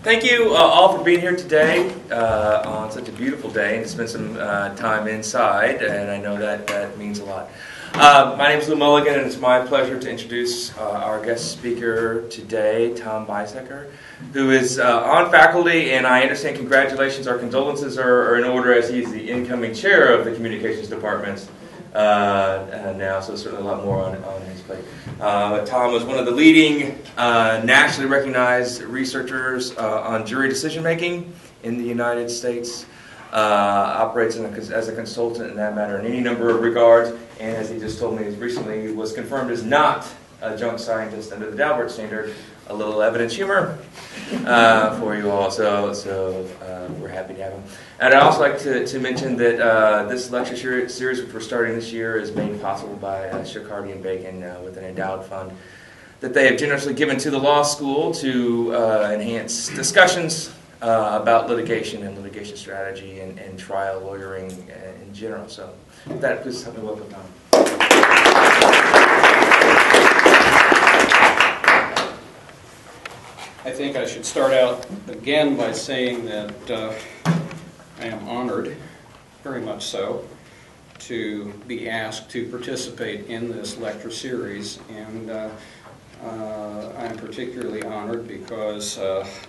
Thank you all for being here today on such a beautiful day and to spend some time inside, and I know that means a lot. My name is Lou Mulligan, and it's my pleasure to introduce our guest speaker today, Tom Beisecker, who is on faculty, and I understand congratulations, our condolences are in order as he's the incoming chair of the communications department now, so certainly a lot more on his plate. Tom was one of the leading nationally recognized researchers on jury decision making in the United States, operates as a consultant in that matter in any number of regards, and as he just told me recently, was confirmed as not a junk scientist under the Daubert standard. A little evidence humor for you all, so we're happy to have him. And I'd also like to mention that this lecture series, which we're starting this year, is made possible by Shikardi and Bacon with an endowed fund that they have generously given to the law school to enhance discussions about litigation and litigation strategy and trial lawyering in general. So with that, please help me welcome Tom. I think I should start out again by saying that I am honored, very much so, to be asked to participate in this lecture series, and I'm particularly honored because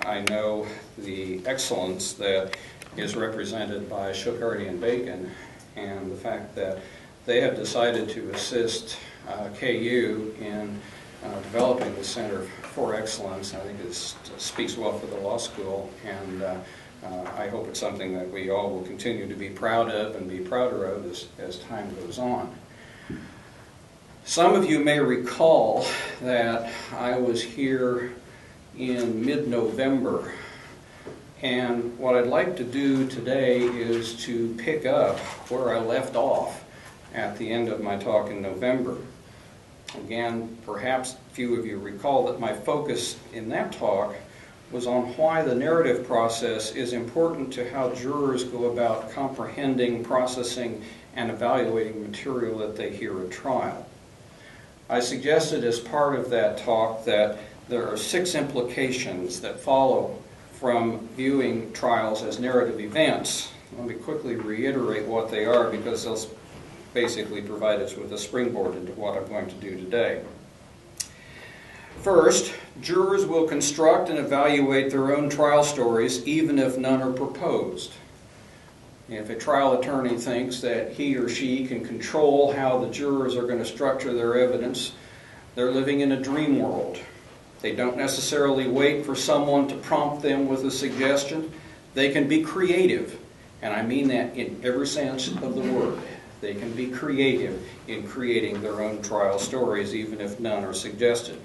I know the excellence that is represented by Shikardi and Bacon, and the fact that they have decided to assist KU in developing the Center for Excellence. I think it speaks well for the law school, and I hope it's something that we all will continue to be proud of and be prouder of as time goes on. Some of you may recall that I was here in mid-November, and what I'd like to do today is to pick up where I left off at the end of my talk in November. Again, perhaps few of you recall that my focus in that talk was on why the narrative process is important to how jurors go about comprehending, processing, and evaluating material that they hear at trial. I suggested as part of that talk that there are 6 implications that follow from viewing trials as narrative events. Let me quickly reiterate what they are because they'll basically provide us with a springboard into what I'm going to do today. First, jurors will construct and evaluate their own trial stories even if none are proposed. If a trial attorney thinks that he or she can control how the jurors are going to structure their evidence, they're living in a dream world. They don't necessarily wait for someone to prompt them with a suggestion. They can be creative, and I mean that in every sense of the word. They can be creative in creating their own trial stories, even if none are suggested.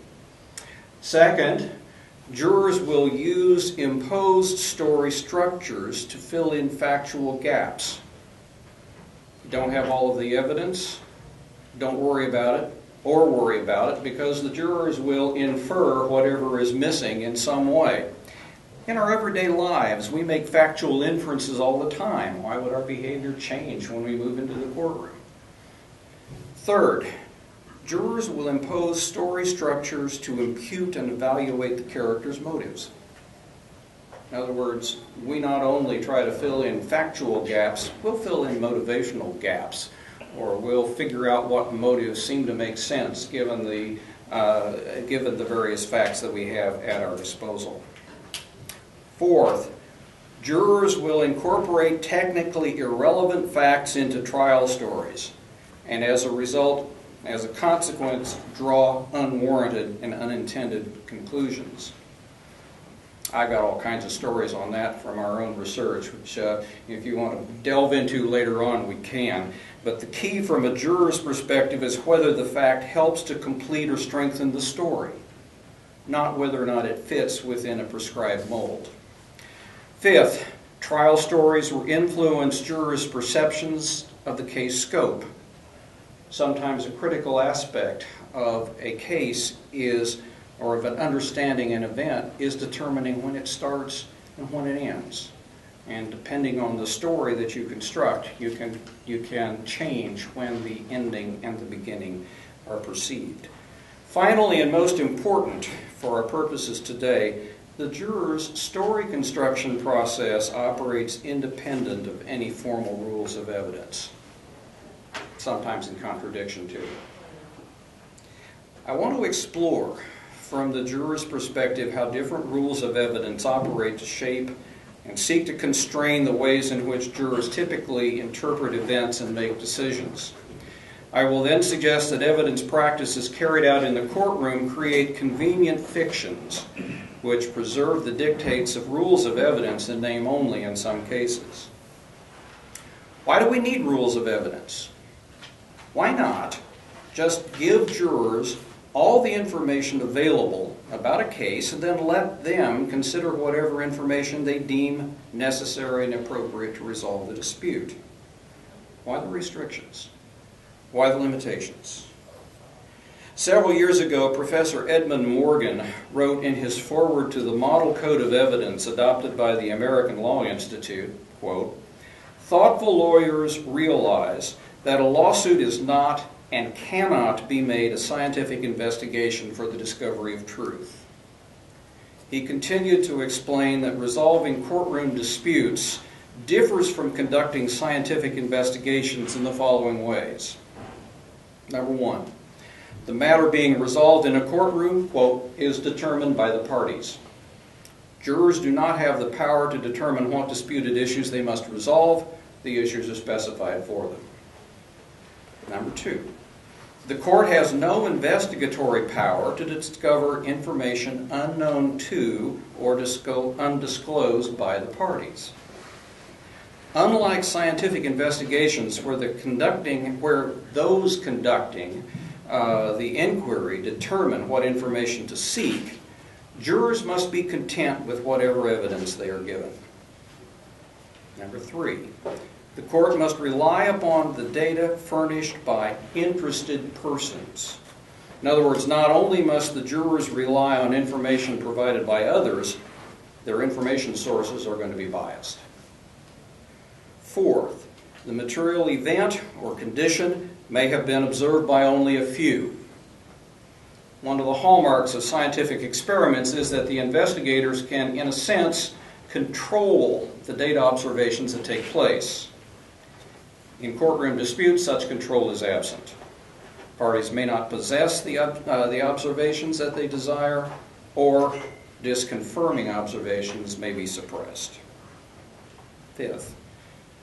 Second, jurors will use imposed story structures to fill in factual gaps. You don't have all of the evidence, don't worry about it, or worry about it, because the jurors will infer whatever is missing in some way. In our everyday lives, we make factual inferences all the time. Why would our behavior change when we move into the courtroom? Third, jurors will impose story structures to impute and evaluate the character's motives. In other words, we not only try to fill in factual gaps, we'll fill in motivational gaps, or we'll figure out what motives seem to make sense given the various facts that we have at our disposal. Fourth, jurors will incorporate technically irrelevant facts into trial stories, and as a consequence, draw unwarranted and unintended conclusions. I've got all kinds of stories on that from our own research, which if you want to delve into later on, we can. But the key from a juror's perspective is whether the fact helps to complete or strengthen the story, not whether or not it fits within a prescribed mold. Fifth, trial stories will influence jurors' perceptions of the case scope. Sometimes a critical aspect of a case is, or of an understanding an event, is determining when it starts and when it ends. And depending on the story that you construct, you can change when the ending and the beginning are perceived. Finally, and most important for our purposes today, The juror's story construction process operates independent of any formal rules of evidence, sometimes in contradiction to it. I want to explore from the juror's perspective how different rules of evidence operate to shape and seek to constrain the ways in which jurors typically interpret events and make decisions. I will then suggest that evidence practices carried out in the courtroom create convenient fictions which preserve the dictates of rules of evidence in name only in some cases. Why do we need rules of evidence? Why not just give jurors all the information available about a case and then let them consider whatever information they deem necessary and appropriate to resolve the dispute? Why the restrictions? Why the limitations? Several years ago, Professor Edmund Morgan wrote in his foreword to the Model Code of Evidence adopted by the American Law Institute, quote, "Thoughtful lawyers realize that a lawsuit is not and cannot be made a scientific investigation for the discovery of truth." He continued to explain that resolving courtroom disputes differs from conducting scientific investigations in the following ways. Number one, the matter being resolved in a courtroom, quote, "is determined by the parties." Jurors do not have the power to determine what disputed issues they must resolve. The issues are specified for them. Number two, the court has no investigatory power to discover information unknown to or undisclosed by the parties. Unlike scientific investigations where those conducting the inquiry determine what information to seek, jurors must be content with whatever evidence they are given. Number three, the court must rely upon the data furnished by interested persons. In other words, not only must the jurors rely on information provided by others, their information sources are going to be biased. Fourth, the material event or condition may have been observed by only a few. One of the hallmarks of scientific experiments is that the investigators can, in a sense, control the data observations that take place. In courtroom disputes, such control is absent. Parties may not possess the observations that they desire, or disconfirming observations may be suppressed. Fifth,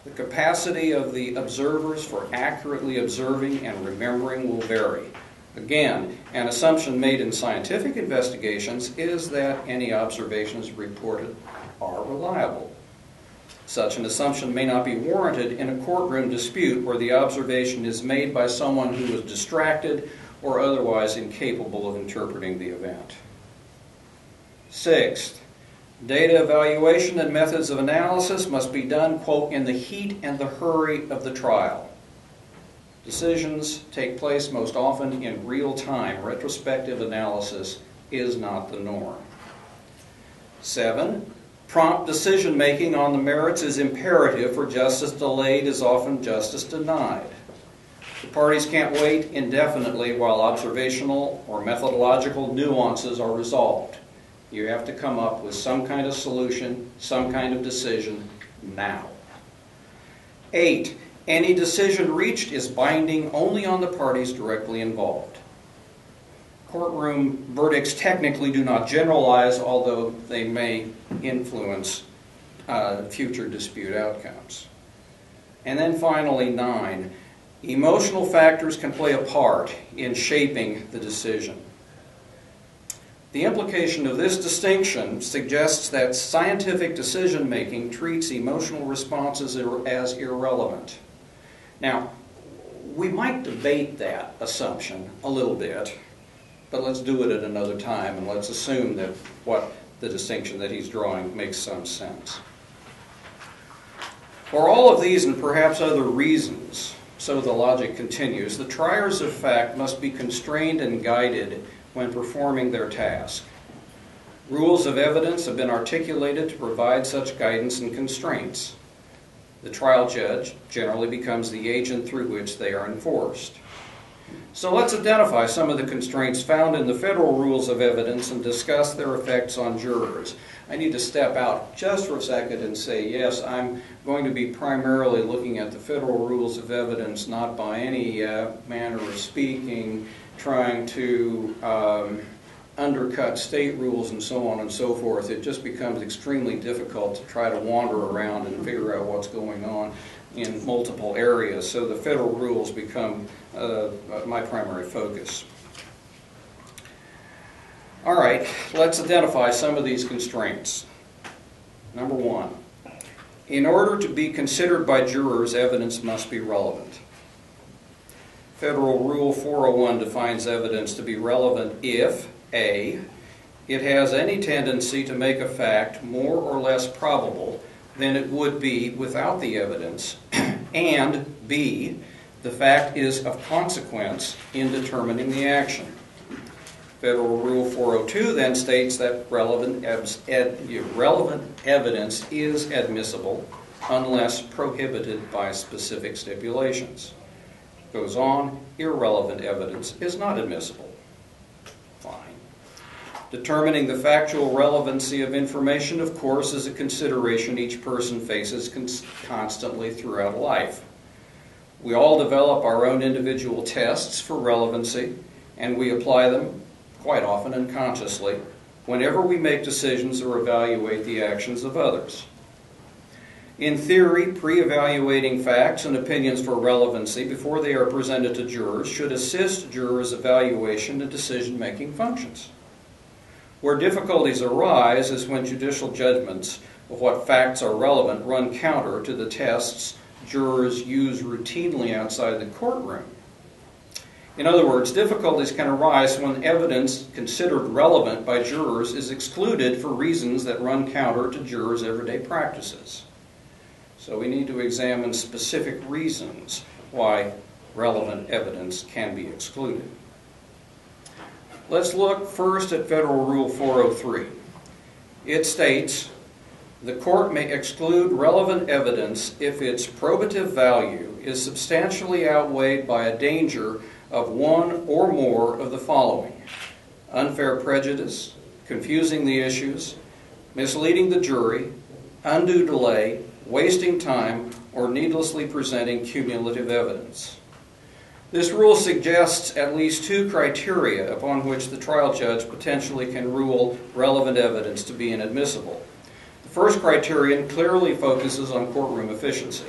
the capacity of the observers for accurately observing and remembering will vary. Again, an assumption made in scientific investigations is that any observations reported are reliable. Such an assumption may not be warranted in a courtroom dispute where the observation is made by someone who is distracted or otherwise incapable of interpreting the event. Sixth, data evaluation and methods of analysis must be done, quote, "in the heat and the hurry of the trial." Decisions take place most often in real time. Retrospective analysis is not the norm. 7, prompt decision-making on the merits is imperative, for justice delayed is often justice denied. The parties can't wait indefinitely while observational or methodological nuances are resolved. You have to come up with some kind of solution, some kind of decision now. 8, any decision reached is binding only on the parties directly involved. Courtroom verdicts technically do not generalize, although they may influence future dispute outcomes. And then finally, 9, emotional factors can play a part in shaping the decision. The implication of this distinction suggests that scientific decision-making treats emotional responses as irrelevant. Now, we might debate that assumption a little bit, but let's do it at another time, and let's assume that what the distinction that he's drawing makes some sense. For all of these and perhaps other reasons, so the logic continues, the triers of fact must be constrained and guided when performing their task. Rules of evidence have been articulated to provide such guidance and constraints. The trial judge generally becomes the agent through which they are enforced. So let's identify some of the constraints found in the federal rules of evidence and discuss their effects on jurors. I need to step out just for a second and say, yes, I'm going to be primarily looking at the federal rules of evidence, not by any manner of speaking, trying to undercut state rules and so on and so forth. It just becomes extremely difficult to try to wander around and figure out what's going on in multiple areas. So the federal rules become my primary focus. All right, let's identify some of these constraints. Number one, in order to be considered by jurors, evidence must be relevant. Federal Rule 401 defines evidence to be relevant if A, it has any tendency to make a fact more or less probable than it would be without the evidence, and B, the fact is of consequence in determining the action. Federal Rule 402 then states that relevant evidence is admissible unless prohibited by specific stipulations. Goes on, irrelevant evidence is not admissible. Fine. Determining the factual relevancy of information, of course, is a consideration each person faces constantly throughout life. We all develop our own individual tests for relevancy, and we apply them quite often unconsciously whenever we make decisions or evaluate the actions of others. In theory, pre-evaluating facts and opinions for relevancy before they are presented to jurors should assist jurors' evaluation and decision-making functions. Where difficulties arise is when judicial judgments of what facts are relevant run counter to the tests jurors use routinely outside the courtroom. In other words, difficulties can arise when evidence considered relevant by jurors is excluded for reasons that run counter to jurors' everyday practices. So we need to examine specific reasons why relevant evidence can be excluded. Let's look first at Federal Rule 403. It states, the court may exclude relevant evidence if its probative value is substantially outweighed by a danger of one or more of the following: unfair prejudice, confusing the issues, misleading the jury, undue delay, wasting time, or needlessly presenting cumulative evidence. This rule suggests at least two criteria upon which the trial judge potentially can rule relevant evidence to be inadmissible. The first criterion clearly focuses on courtroom efficiency.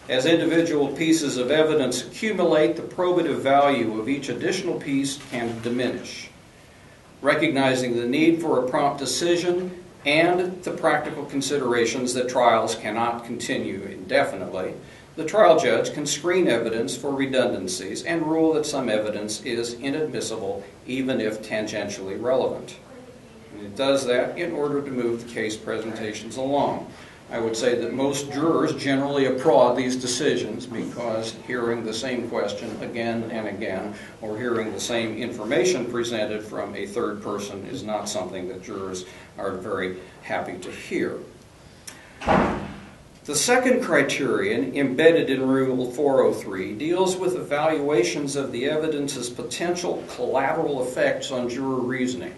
As individual pieces of evidence accumulate, the probative value of each additional piece can diminish. Recognizing the need for a prompt decision and the practical considerations that trials cannot continue indefinitely, the trial judge can screen evidence for redundancies and rule that some evidence is inadmissible even if tangentially relevant. And it does that in order to move the case presentations along. I would say that most jurors generally applaud these decisions because hearing the same question again and again, or hearing the same information presented from a third person, is not something that jurors are very happy to hear. The second criterion, embedded in Rule 403, deals with evaluations of the evidence's potential collateral effects on juror reasoning.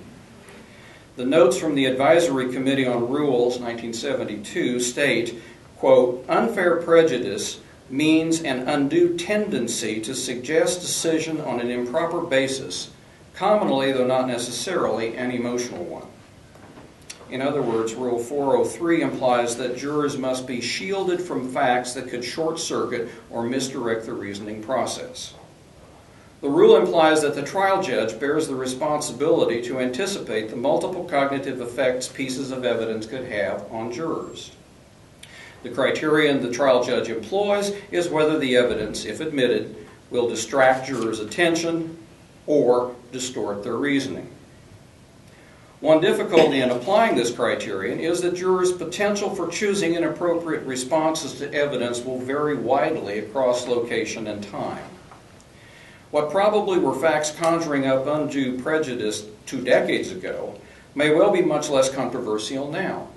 The notes from the Advisory Committee on Rules, 1972, state, quote, unfair prejudice means an undue tendency to suggest decision on an improper basis, commonly, though not necessarily, an emotional one. In other words, Rule 403 implies that jurors must be shielded from facts that could short-circuit or misdirect the reasoning process. The rule implies that the trial judge bears the responsibility to anticipate the multiple cognitive effects pieces of evidence could have on jurors. The criterion the trial judge employs is whether the evidence, if admitted, will distract jurors' attention or distort their reasoning. One difficulty in applying this criterion is that jurors' potential for choosing inappropriate responses to evidence will vary widely across location and time. What probably were facts conjuring up undue prejudice 2 decades ago may well be much less controversial now.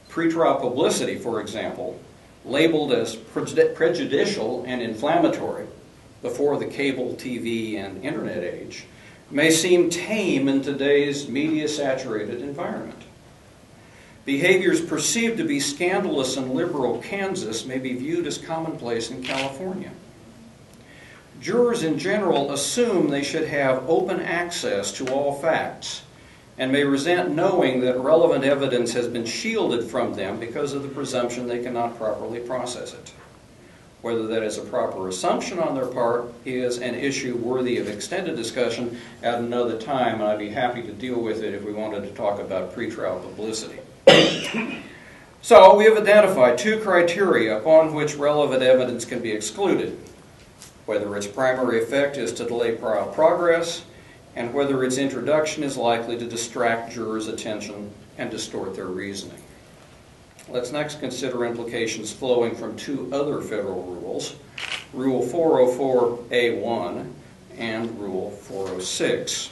Pretrial publicity, for example, labeled as prejudicial and inflammatory, before the cable TV and internet age, may seem tame in today's media-saturated environment. Behaviors perceived to be scandalous in liberal Kansas may be viewed as commonplace in California. Jurors in general assume they should have open access to all facts and may resent knowing that relevant evidence has been shielded from them because of the presumption they cannot properly process it. Whether that is a proper assumption on their part is an issue worthy of extended discussion at another time, and I'd be happy to deal with it if we wanted to talk about pretrial publicity. So we have identified two criteria upon which relevant evidence can be excluded: whether its primary effect is to delay trial progress, and whether its introduction is likely to distract jurors' attention and distort their reasoning. Let's next consider implications flowing from two other federal rules, Rule 404A1 and Rule 406.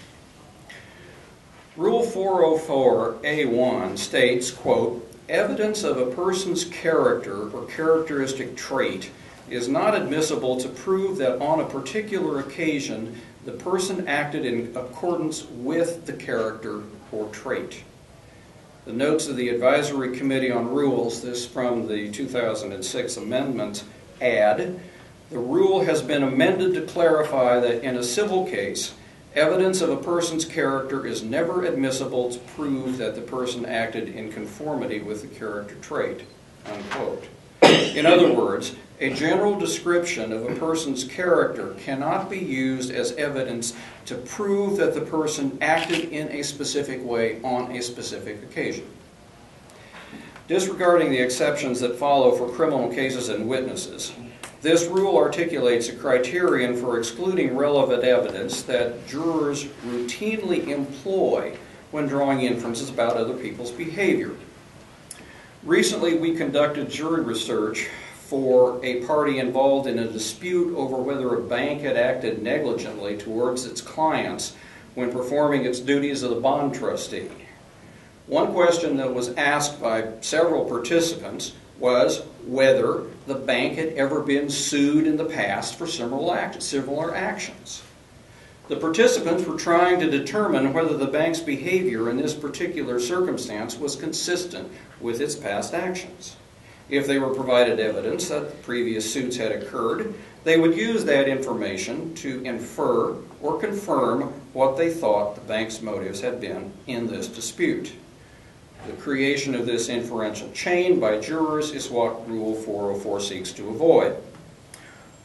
Rule 404A1 states, quote, "Evidence of a person's character or characteristic trait is not admissible to prove that on a particular occasion the person acted in accordance with the character or trait." The notes of the Advisory Committee on Rules, this from the 2006 amendment, add, "The rule has been amended to clarify that in a civil case, evidence of a person's character is never admissible to prove that the person acted in conformity with the character trait," unquote. In other words, a general description of a person's character cannot be used as evidence to prove that the person acted in a specific way on a specific occasion. Disregarding the exceptions that follow for criminal cases and witnesses, this rule articulates a criterion for excluding relevant evidence that jurors routinely employ when drawing inferences about other people's behavior. Recently, we conducted jury research for a party involved in a dispute over whether a bank had acted negligently towards its clients when performing its duties as a bond trustee. One question that was asked by several participants was whether the bank had ever been sued in the past for similar actions. The participants were trying to determine whether the bank's behavior in this particular circumstance was consistent with its past actions. If they were provided evidence that the previous suits had occurred, they would use that information to infer or confirm what they thought the bank's motives had been in this dispute. The creation of this inferential chain by jurors is what Rule 404 seeks to avoid.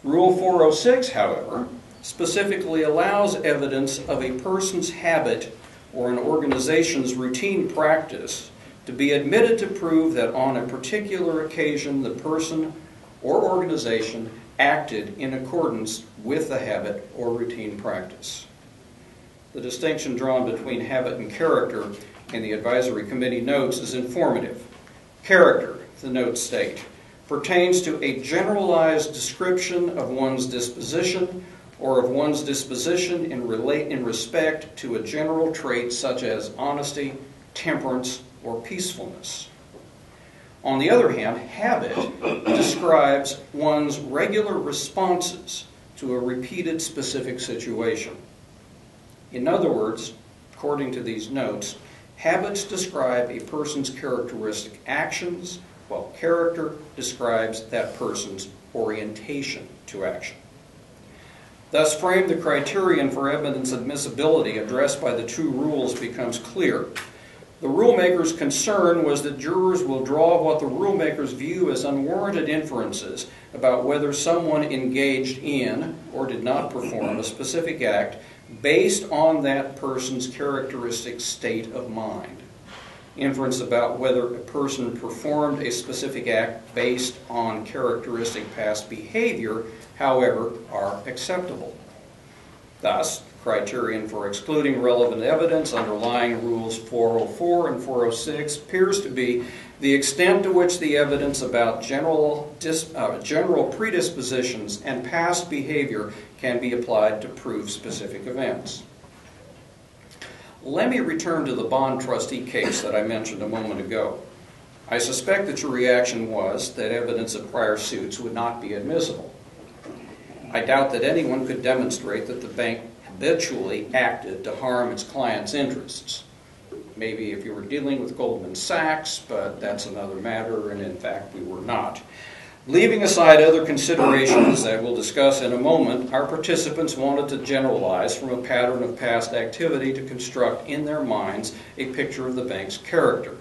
Rule 406, however, specifically allows evidence of a person's habit or an organization's routine practice to be admitted to prove that on a particular occasion the person or organization acted in accordance with the habit or routine practice. The distinction drawn between habit and character in the Advisory Committee notes is informative. Character, the notes state, pertains to a generalized description of one's disposition or of one's disposition in respect to a general trait such as honesty, temperance, or peacefulness. On the other hand, habit describes one's regular responses to a repeated specific situation. In other words, according to these notes, habits describe a person's characteristic actions, while character describes that person's orientation to action. Thus framed, the criterion for evidence admissibility addressed by the two rules becomes clear. The rulemaker's concern was that jurors will draw what the rulemakers view as unwarranted inferences about whether someone engaged in or did not perform a specific act based on that person's characteristic state of mind. Inference about whether a person performed a specific act based on characteristic past behavior, however, are acceptable. Thus, criterion for excluding relevant evidence underlying Rules 404 and 406 appears to be the extent to which the evidence about general predispositions and past behavior can be applied to prove specific events. Let me return to the bond trustee case that I mentioned a moment ago. I suspect that your reaction was that evidence of prior suits would not be admissible. I doubt that anyone could demonstrate that the bank habitually acted to harm its clients' interests. Maybe if you were dealing with Goldman Sachs, but that's another matter, and in fact we were not. Leaving aside other considerations that we'll discuss in a moment, our participants wanted to generalize from a pattern of past activity to construct in their minds a picture of the bank's character.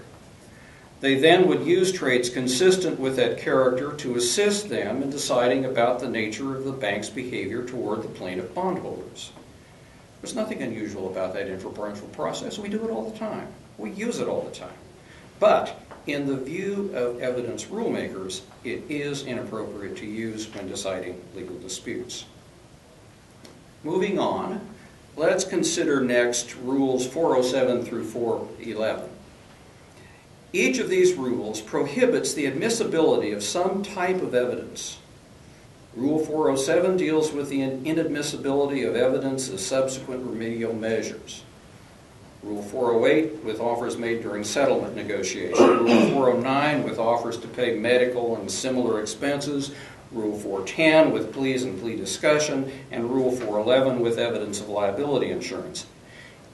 They then would use traits consistent with that character to assist them in deciding about the nature of the bank's behavior toward the plaintiff bondholders. There's nothing unusual about that inferential process. We do it all the time. We use it all the time. But in the view of evidence rulemakers, it is inappropriate to use when deciding legal disputes. Moving on, let's consider next Rules 407 through 411. Each of these rules prohibits the admissibility of some type of evidence. Rule 407 deals with the inadmissibility of evidence as subsequent remedial measures. Rule 408 with offers made during settlement negotiation. Rule 409 with offers to pay medical and similar expenses. Rule 410 with pleas and plea discussion. And Rule 411 with evidence of liability insurance.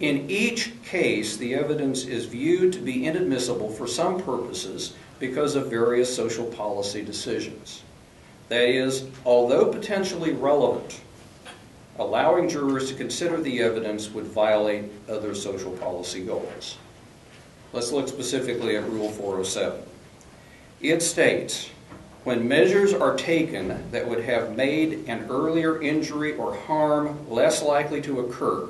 In each case, the evidence is viewed to be inadmissible for some purposes because of various social policy decisions. That is, although potentially relevant, allowing jurors to consider the evidence would violate other social policy goals. Let's look specifically at Rule 407. It states, when measures are taken that would have made an earlier injury or harm less likely to occur,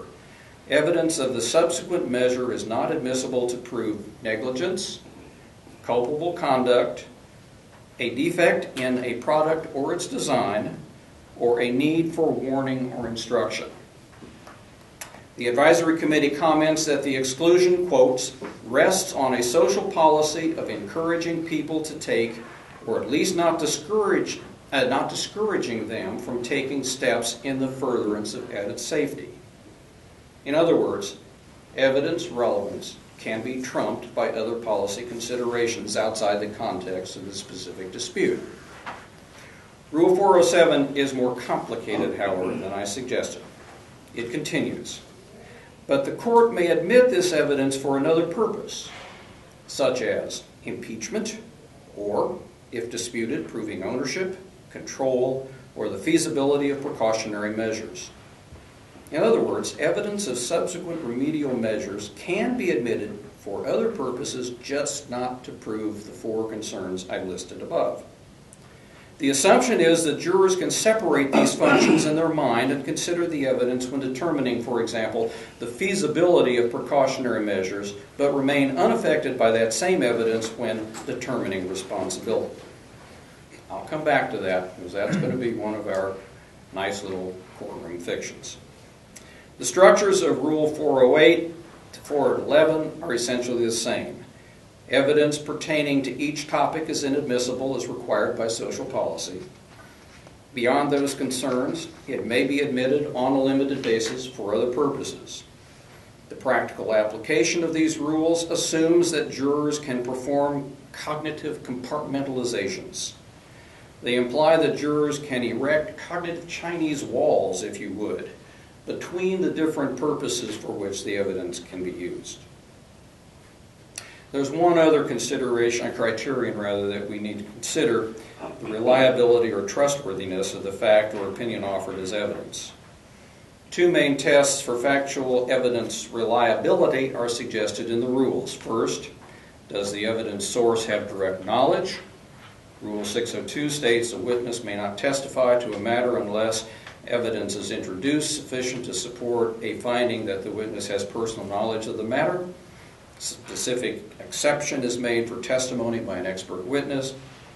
evidence of the subsequent measure is not admissible to prove negligence, culpable conduct, a defect in a product or its design, or a need for warning or instruction. The advisory committee comments that the exclusion, quotes, rests on a social policy of encouraging people to take, or at least not discouraging them from taking steps in the furtherance of added safety. In other words, evidence relevance can be trumped by other policy considerations outside the context of the specific dispute. Rule 407 is more complicated, however, than I suggested. It continues, but the court may admit this evidence for another purpose, such as impeachment, or, if disputed, proving ownership, control, or the feasibility of precautionary measures. In other words, evidence of subsequent remedial measures can be admitted for other purposes, just not to prove the four concerns I listed above. The assumption is that jurors can separate these functions in their mind and consider the evidence when determining, for example, the feasibility of precautionary measures, but remain unaffected by that same evidence when determining responsibility. I'll come back to that, because that's going to be one of our nice little courtroom fictions. The structures of Rule 408 to 411 are essentially the same. Evidence pertaining to each topic is inadmissible as required by social policy. Beyond those concerns, it may be admitted on a limited basis for other purposes. The practical application of these rules assumes that jurors can perform cognitive compartmentalizations. They imply that jurors can erect cognitive Chinese walls, if you would, between the different purposes for which the evidence can be used. There's one other consideration, a criterion rather, that we need to consider, the reliability or trustworthiness of the fact or opinion offered as evidence. Two main tests for factual evidence reliability are suggested in the rules. First, does the evidence source have direct knowledge? Rule 602 states a witness may not testify to a matter unless evidence is introduced sufficient to support a finding that the witness has personal knowledge of the matter. Specific exception is made for testimony by an expert witness.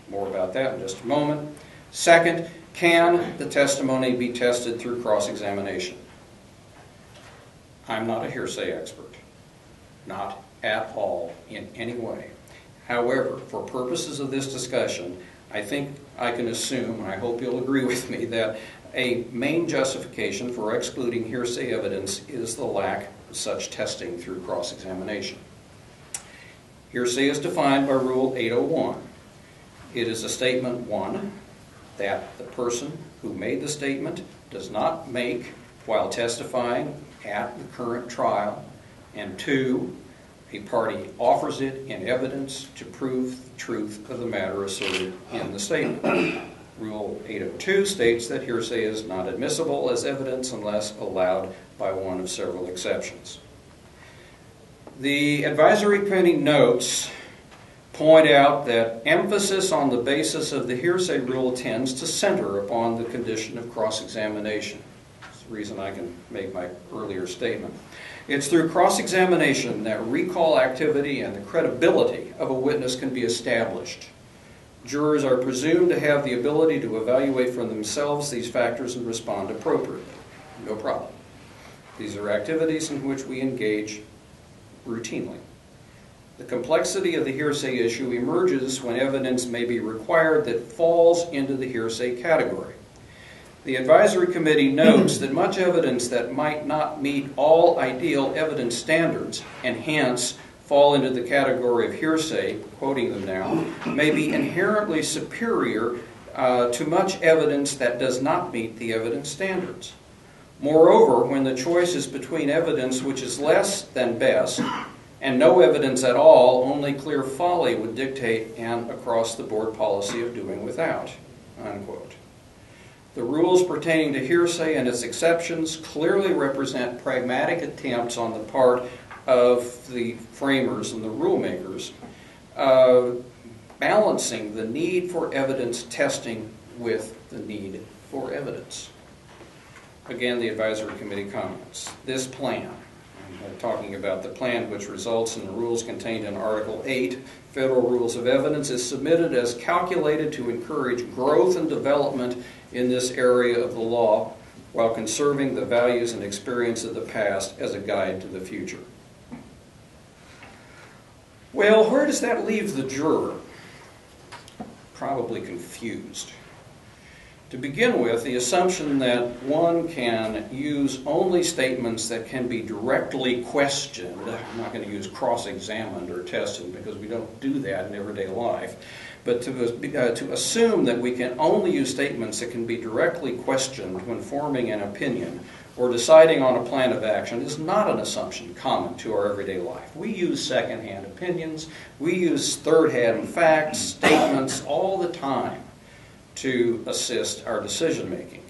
More about that in just a moment. Second, can the testimony be tested through cross-examination? I'm not a hearsay expert. Not at all in any way. However, for purposes of this discussion, I think I can assume, and I hope you'll agree with me, that a main justification for excluding hearsay evidence is the lack of such testing through cross-examination. Hearsay is defined by Rule 801. It is a statement, one, that the person who made the statement does not make while testifying at the current trial, and 2, a party offers it in evidence to prove the truth of the matter asserted in the statement. Rule 802 states that hearsay is not admissible as evidence unless allowed by one of several exceptions. The advisory committee notes point out that emphasis on the basis of the hearsay rule tends to center upon the condition of cross-examination. That's the reason I can make my earlier statement. It's through cross-examination that recall activity and the credibility of a witness can be established. Jurors are presumed to have the ability to evaluate for themselves these factors and respond appropriately. No problem. These are activities in which we engage routinely. The complexity of the hearsay issue emerges when evidence may be required that falls into the hearsay category. The advisory committee notes that much evidence that might not meet all ideal evidence standards and hence fall into the category of hearsay, quoting them now, may be inherently superior to much evidence that does not meet the evidence standards. Moreover, when the choice is between evidence which is less than best and no evidence at all, only clear folly would dictate an across-the-board policy of doing without, unquote. The rules pertaining to hearsay and its exceptions clearly represent pragmatic attempts on the part of the framers and the rulemakers, balancing the need for evidence testing with the need for evidence. Again, the advisory committee comments. This plan, I'm talking about the plan which results in the rules contained in Article 8, Federal Rules of Evidence, is submitted as calculated to encourage growth and development in this area of the law while conserving the values and experience of the past as a guide to the future. Well, where does that leave the juror? Probably confused. To begin with, the assumption that one can use only statements that can be directly questioned. I'm not going to use cross-examined or tested because we don't do that in everyday life. But to assume that we can only use statements that can be directly questioned when forming an opinion or deciding on a plan of action is not an assumption common to our everyday life. We use second-hand opinions, we use third-hand facts, statements all the time to assist our decision-making.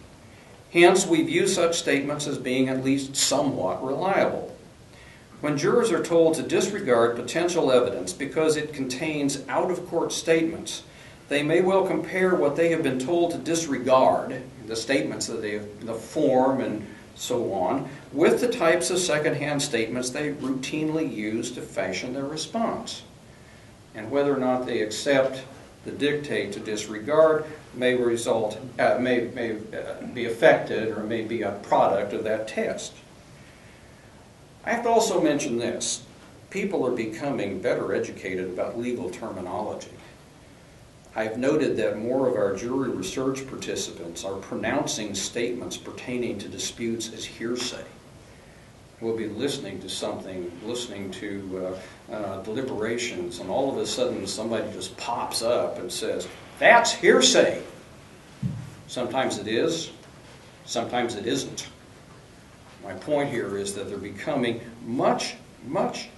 Hence, we view such statements as being at least somewhat reliable. When jurors are told to disregard potential evidence because it contains out-of-court statements, they may well compare what they have been told to disregard, the statements that they have, the form and so on, with the types of second-hand statements they routinely use to fashion their response. And whether or not they accept the dictate to disregard may be affected or may be a product of that test. I have to also mention this. People are becoming better educated about legal terminology. I've noted that more of our jury research participants are pronouncing statements pertaining to disputes as hearsay. We'll be listening to something, listening to deliberations, and all of a sudden somebody just pops up and says, "That's hearsay." Sometimes it is, sometimes it isn't. My point here is that they're becoming much, much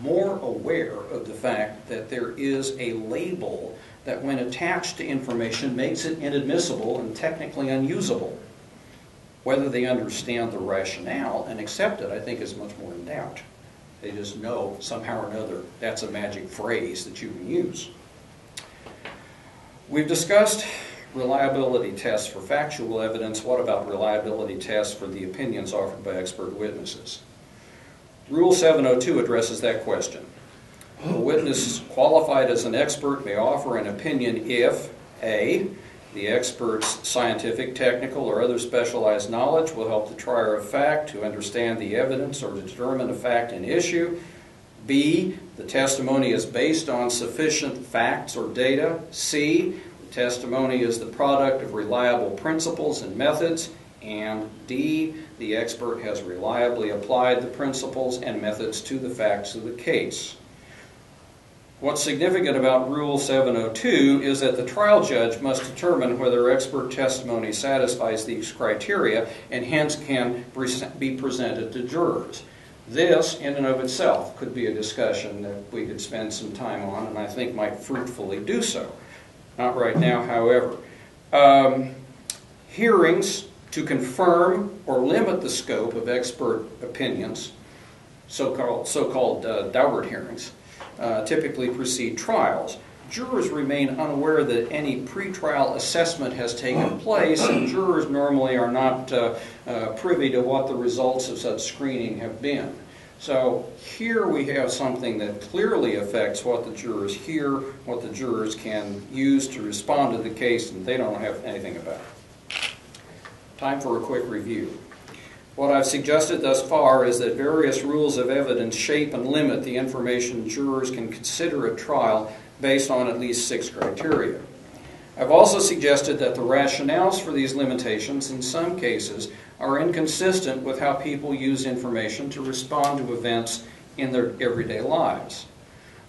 more aware of the fact that there is a label that when attached to information makes it inadmissible and technically unusable. Whether they understand the rationale and accept it, I think, is much more in doubt. They just know somehow or another that's a magic phrase that you can use. We've discussed reliability tests for factual evidence. What about reliability tests for the opinions offered by expert witnesses? Rule 702 addresses that question. A witness qualified as an expert may offer an opinion if A, the expert's scientific, technical, or other specialized knowledge will help the trier of fact to understand the evidence or to determine a fact in issue. B, the testimony is based on sufficient facts or data. C, the testimony is the product of reliable principles and methods. And D, the expert has reliably applied the principles and methods to the facts of the case. What's significant about Rule 702 is that the trial judge must determine whether expert testimony satisfies these criteria and hence can be presented to jurors. This, in and of itself, could be a discussion that we could spend some time on, and I think might fruitfully do so. Not right now, however. Hearings to confirm or limit the scope of expert opinions, so-called Daubert hearings, typically precede trials. Jurors remain unaware that any pretrial assessment has taken place, and jurors normally are not privy to what the results of such screening have been. So here we have something that clearly affects what the jurors hear, what the jurors can use to respond to the case, and they don't have anything about it. Time for a quick review. What I've suggested thus far is that various rules of evidence shape and limit the information jurors can consider at trial based on at least 6 criteria. I've also suggested that the rationales for these limitations in some cases are inconsistent with how people use information to respond to events in their everyday lives.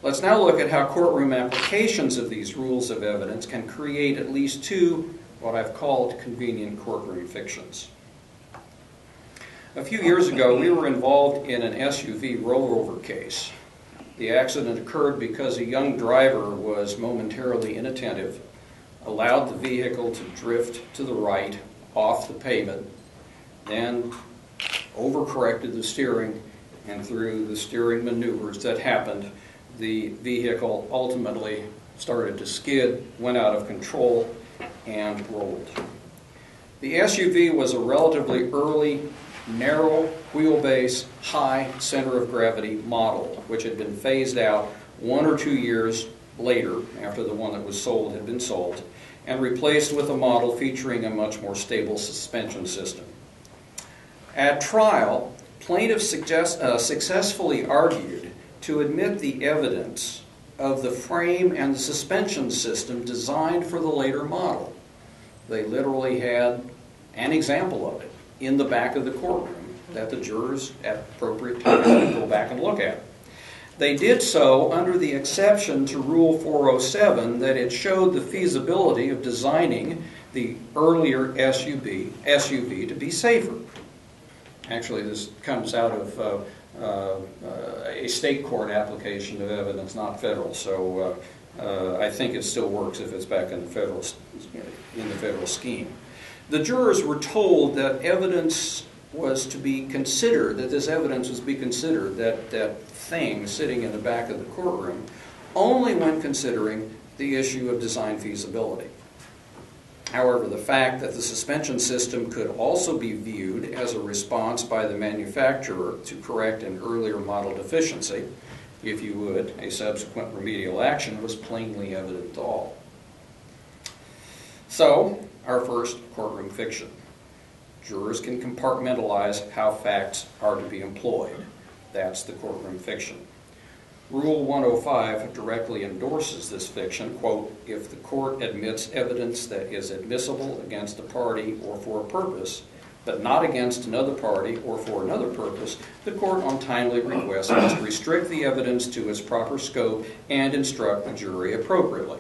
Let's now look at how courtroom applications of these rules of evidence can create at least 2 what I've called convenient courtroom fictions. A few years ago, we were involved in an SUV rollover case. The accident occurred because a young driver was momentarily inattentive, allowed the vehicle to drift to the right off the pavement, then overcorrected the steering, and through the steering maneuvers that happened, the vehicle ultimately started to skid, went out of control, and rolled. The SUV was a relatively early, narrow wheelbase, high center of gravity model, which had been phased out 1 or 2 years later, after the one that was sold had been sold, and replaced with a model featuring a much more stable suspension system. At trial, plaintiffs successfully argued to admit the evidence of the frame and the suspension system designed for the later model. They literally had an example of it in the back of the courtroom that the jurors at appropriate times could go back and look at. They did so under the exception to Rule 407 that it showed the feasibility of designing the earlier SUV to be safer. Actually, this comes out of a state court application of evidence, not federal, so I think it still works if it's back in the federal scheme. The jurors were told that evidence was to be considered, that this evidence was to be considered, that thing sitting in the back of the courtroom, only when considering the issue of design feasibility. However, the fact that the suspension system could also be viewed as a response by the manufacturer to correct an earlier model deficiency, if you would, a subsequent remedial action, was plainly evident to all. So, our first courtroom fiction. Jurors can compartmentalize how facts are to be employed. That's the courtroom fiction. Rule 105 directly endorses this fiction, quote, if the court admits evidence that is admissible against a party or for a purpose, but not against another party or for another purpose, the court on timely request must restrict the evidence to its proper scope and instruct the jury appropriately.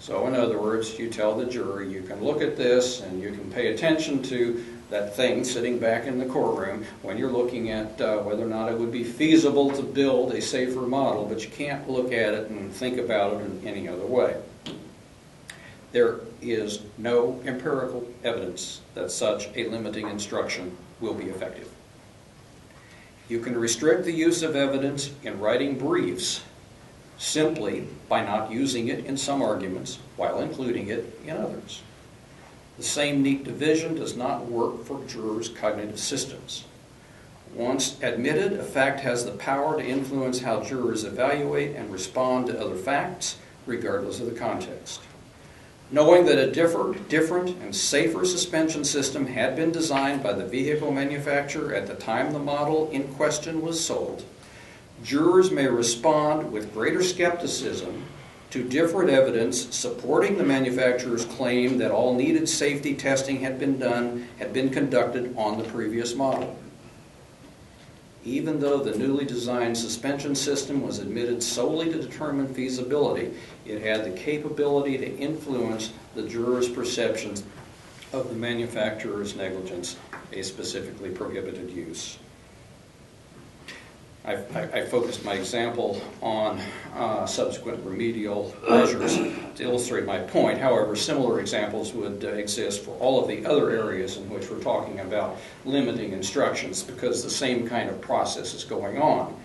So in other words, you tell the jury you can look at this and you can pay attention to that thing sitting back in the courtroom when you're looking at whether or not it would be feasible to build a safer model, but you can't look at it and think about it in any other way. There is no empirical evidence that such a limiting instruction will be effective. You can restrict the use of evidence in writing briefs simply by not using it in some arguments while including it in others. The same neat division does not work for jurors' cognitive systems. Once admitted, a fact has the power to influence how jurors evaluate and respond to other facts, regardless of the context. Knowing that a different and safer suspension system had been designed by the vehicle manufacturer at the time the model in question was sold, jurors may respond with greater skepticism to different evidence supporting the manufacturer's claim that all needed safety testing had been conducted on the previous model. Even though the newly designed suspension system was admitted solely to determine feasibility, it had the capability to influence the jurors' perceptions of the manufacturer's negligence, a specifically prohibited use. I focused my example on subsequent remedial measures to illustrate my point. However, similar examples would exist for all of the other areas in which we're talking about limiting instructions, because the same kind of process is going on.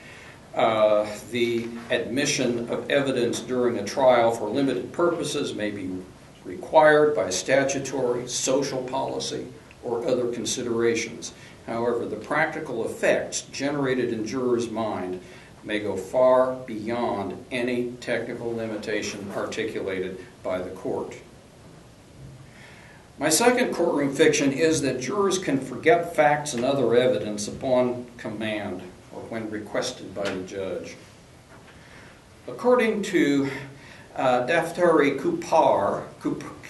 The admission of evidence during a trial for limited purposes may be required by statutory, social policy, or other considerations. However, the practical effects generated in jurors' mind may go far beyond any technical limitation articulated by the court. My second courtroom fiction is that jurors can forget facts and other evidence upon command or when requested by the judge. According to Daftari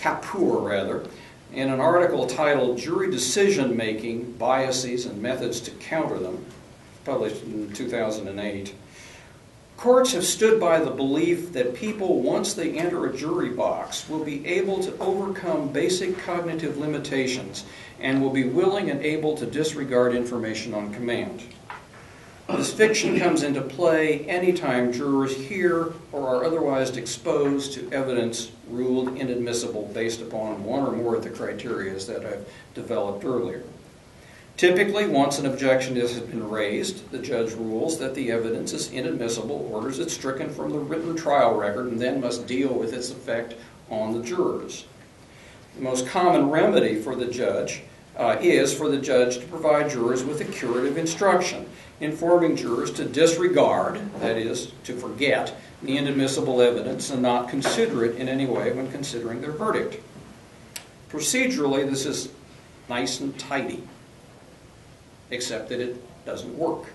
Kapoor, in an article titled Jury Decision-Making, Biases and Methods to Counter Them, published in 2008, courts have stood by the belief that people, once they enter a jury box, will be able to overcome basic cognitive limitations and will be willing and able to disregard information on command. This fiction comes into play anytime jurors hear or are otherwise exposed to evidence ruled inadmissible based upon one or more of the criteria that I've developed earlier. Typically, once an objection has been raised, the judge rules that the evidence is inadmissible, orders it stricken from the written trial record, and then must deal with its effect on the jurors. The most common remedy for the judge is for the judge to provide jurors with a curative instruction, informing jurors to disregard, that is, to forget, the inadmissible evidence and not consider it in any way when considering their verdict. Procedurally, this is nice and tidy, except that it doesn't work.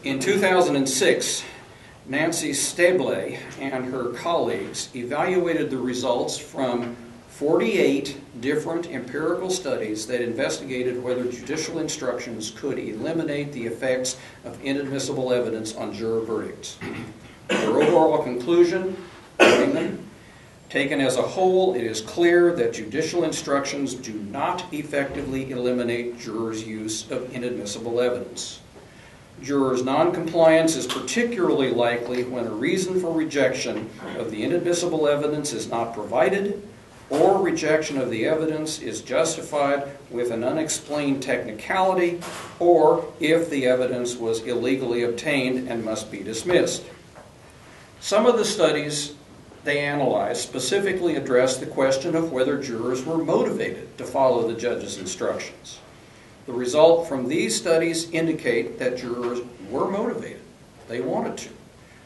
In 2006, Nancy Stable and her colleagues evaluated the results from 48 different empirical studies that investigated whether judicial instructions could eliminate the effects of inadmissible evidence on juror verdicts. Their overall conclusion, taken as a whole, it is clear that judicial instructions do not effectively eliminate jurors' use of inadmissible evidence. Jurors' noncompliance is particularly likely when a reason for rejection of the inadmissible evidence is not provided, or rejection of the evidence is justified with an unexplained technicality, or if the evidence was illegally obtained and must be dismissed. Some of the studies they analyzed specifically addressed the question of whether jurors were motivated to follow the judge's instructions. The result from these studies indicate that jurors were motivated. They wanted to.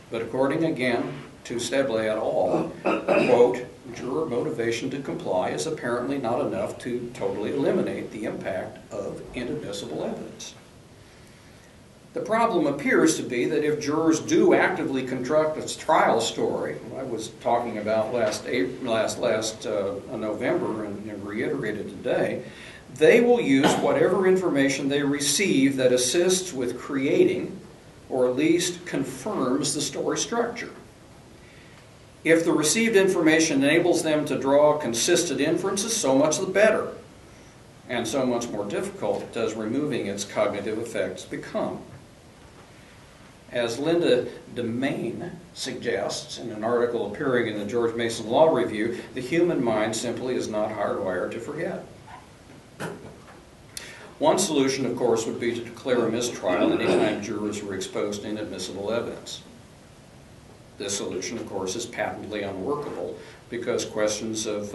But according again to Stable et al., quote, juror motivation to comply is apparently not enough to totally eliminate the impact of inadmissible evidence. The problem appears to be that if jurors do actively construct a trial story, I was talking about last November and reiterated today, they will use whatever information they receive that assists with creating or at least confirms the story structure. If the received information enables them to draw consistent inferences, so much the better, and so much more difficult does removing its cognitive effects become. As Linda DeMaine suggests in an article appearing in the George Mason Law Review, the human mind simply is not hardwired to forget. One solution, of course, would be to declare a mistrial anytime jurors were exposed to inadmissible evidence. This solution, of course, is patently unworkable because questions of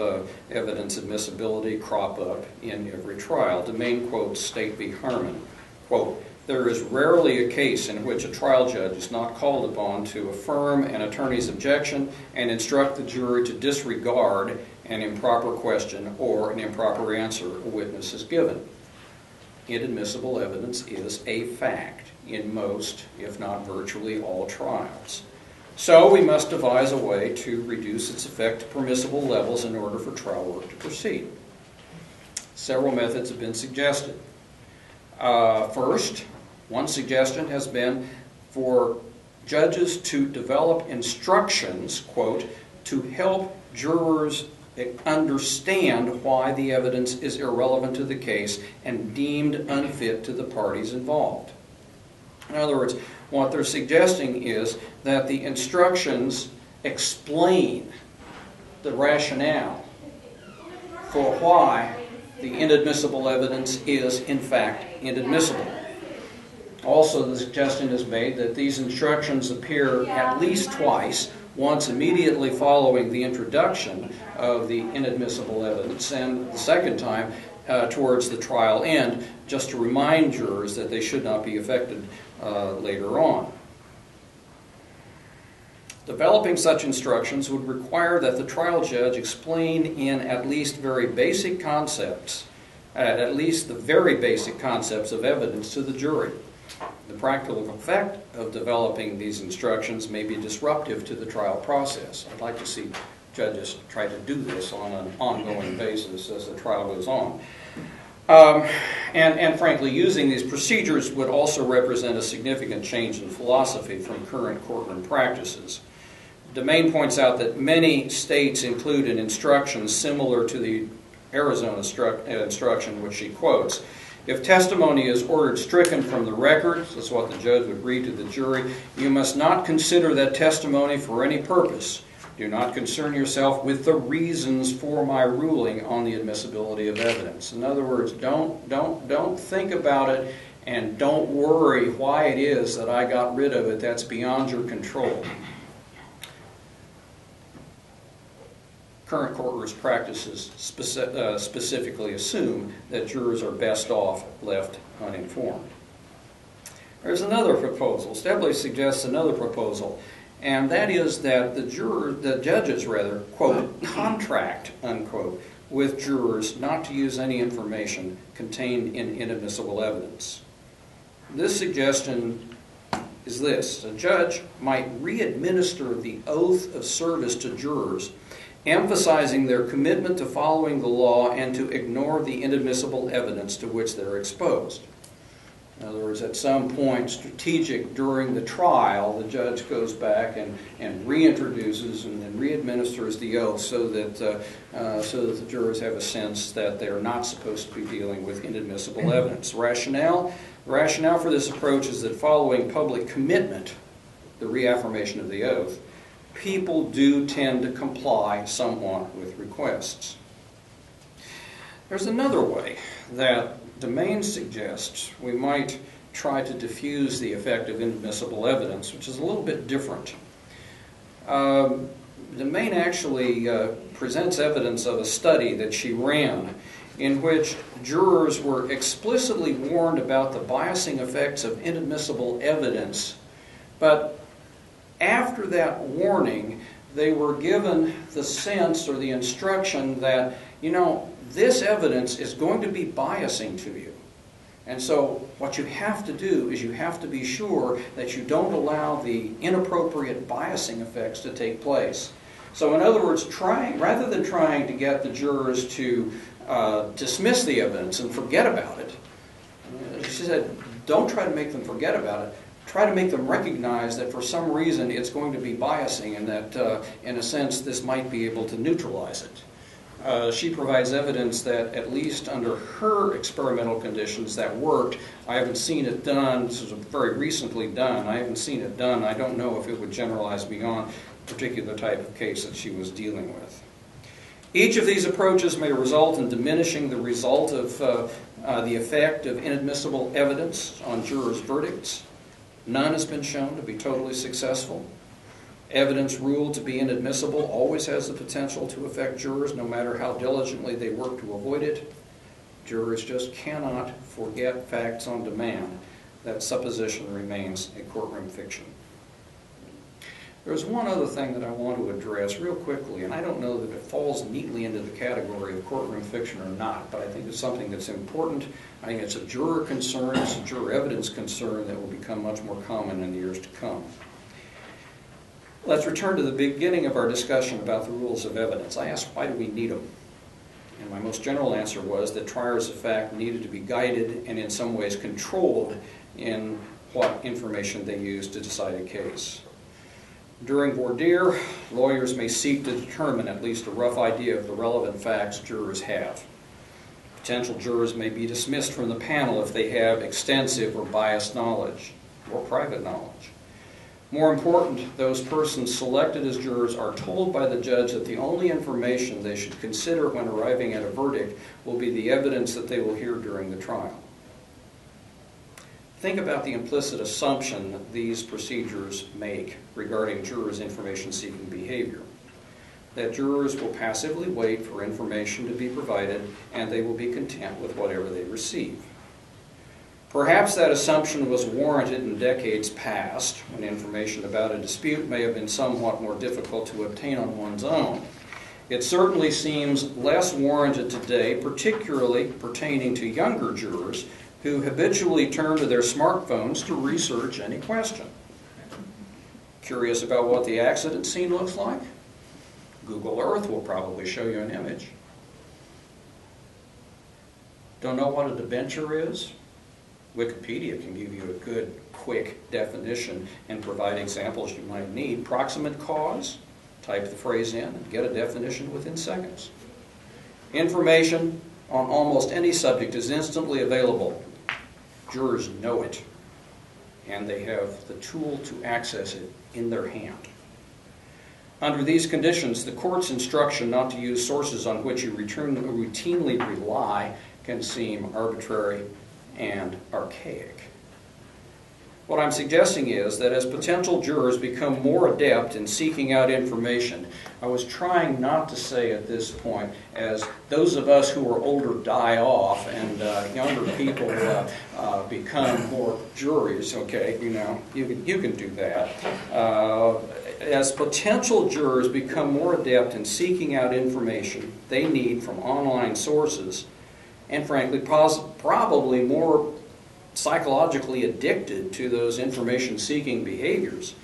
evidence admissibility crop up in every trial. DeMaine quotes State v. Harmon, quote, there is rarely a case in which a trial judge is not called upon to affirm an attorney's objection and instruct the jury to disregard an improper question or an improper answer a witness has given. Inadmissible evidence is a fact in most, if not virtually all, trials. So we must devise a way to reduce its effect to permissible levels in order for trial work to proceed. Several methods have been suggested. First, One suggestion has been for judges to develop instructions, quote, to help jurors understand why the evidence is irrelevant to the case and deemed unfit to the parties involved. In other words, what they're suggesting is that the instructions explain the rationale for why the inadmissible evidence is, in fact, inadmissible. Also, the suggestion is made that these instructions appear at least twice, once immediately following the introduction of the inadmissible evidence, and the second time towards the trial end, just to remind jurors that they should not be affected later on. Developing such instructions would require that the trial judge explain in at least very basic concepts, at least the very basic concepts of evidence to the jury. The practical effect of developing these instructions may be disruptive to the trial process. I'd like to see judges try to do this on an ongoing basis as the trial goes on. And frankly, using these procedures would also represent a significant change in philosophy from current courtroom practices. Domain points out that many states include an instruction similar to the Arizona instruction, which she quotes. If testimony is ordered stricken from the record, that's what the judge would read to the jury, you must not consider that testimony for any purpose. Do not concern yourself with the reasons for my ruling on the admissibility of evidence. In other words, don't think about it, and don't worry why it is that I got rid of it. That's beyond your control. Current courtroom practices specifically assume that jurors are best off left uninformed. There's another proposal. Stebley suggests another proposal, and that is that the judges, quote, contract, unquote, with jurors not to use any information contained in inadmissible evidence. This suggestion is this: a judge might re-administer the oath of service to jurors, emphasizing their commitment to following the law and to ignore the inadmissible evidence to which they're exposed. In other words, at some point strategic during the trial, the judge goes back and reintroduces and then re-administers the oath so that the jurors have a sense that they're not supposed to be dealing with inadmissible evidence. The rationale for this approach is that following public commitment, the reaffirmation of the oath, people do tend to comply somewhat with requests. There's another way that Domain suggests we might try to diffuse the effect of inadmissible evidence, which is a little bit different. Domain actually presents evidence of a study that she ran in which jurors were explicitly warned about the biasing effects of inadmissible evidence, but after that warning, they were given the sense or the instruction that, this evidence is going to be biasing to you. And so what you have to do is you have to be sure that you don't allow the inappropriate biasing effects to take place. So in other words, rather than trying to get the jurors to dismiss the evidence and forget about it, she said, don't try to make them forget about it. Try to make them recognize that for some reason it's going to be biasing and that, in a sense, this might be able to neutralize it. She provides evidence that, at least under her experimental conditions, that worked. I haven't seen it done. This was very recently done. I haven't seen it done. I don't know if it would generalize beyond a particular type of case that she was dealing with. Each of these approaches may result in diminishing the result of the effect of inadmissible evidence on jurors' verdicts. None has been shown to be totally successful. Evidence ruled to be inadmissible always has the potential to affect jurors, no matter how diligently they work to avoid it. Jurors just cannot forget facts on demand. That supposition remains a courtroom fiction. There's one other thing that I want to address real quickly, and I don't know that it falls neatly into the category of courtroom fiction or not, but I think it's something that's important. I think it's a juror concern, it's a juror evidence concern that will become much more common in the years to come. Let's return to the beginning of our discussion about the rules of evidence. I asked, why do we need them? And my most general answer was that triers of fact needed to be guided and in some ways controlled in what information they use to decide a case. During voir dire, lawyers may seek to determine at least a rough idea of the relevant facts jurors have. Potential jurors may be dismissed from the panel if they have extensive or biased knowledge or private knowledge. More important, those persons selected as jurors are told by the judge that the only information they should consider when arriving at a verdict will be the evidence that they will hear during the trial. Think about the implicit assumption that these procedures make regarding jurors' information-seeking behavior. That jurors will passively wait for information to be provided and they will be content with whatever they receive. Perhaps that assumption was warranted in decades past, when information about a dispute may have been somewhat more difficult to obtain on one's own. It certainly seems less warranted today, particularly pertaining to younger jurors who habitually turn to their smartphones to research any question. Curious about what the accident scene looks like? Google Earth will probably show you an image. Don't know what a debenture is? Wikipedia can give you a good, quick definition and provide examples you might need. Proximate cause, type the phrase in and get a definition within seconds. Information on almost any subject is instantly available. Jurors know it, and they have the tool to access it in their hand. Under these conditions, the court's instruction not to use sources on which you routinely rely can seem arbitrary and archaic. What I'm suggesting is that as potential jurors become more adept in seeking out information, I was trying not to say at this point, as those of us who are older die off and younger people become more jurors, okay, you can do that. As potential jurors become more adept in seeking out information they need from online sources, and frankly, probably more psychologically addicted to those information-seeking behaviors,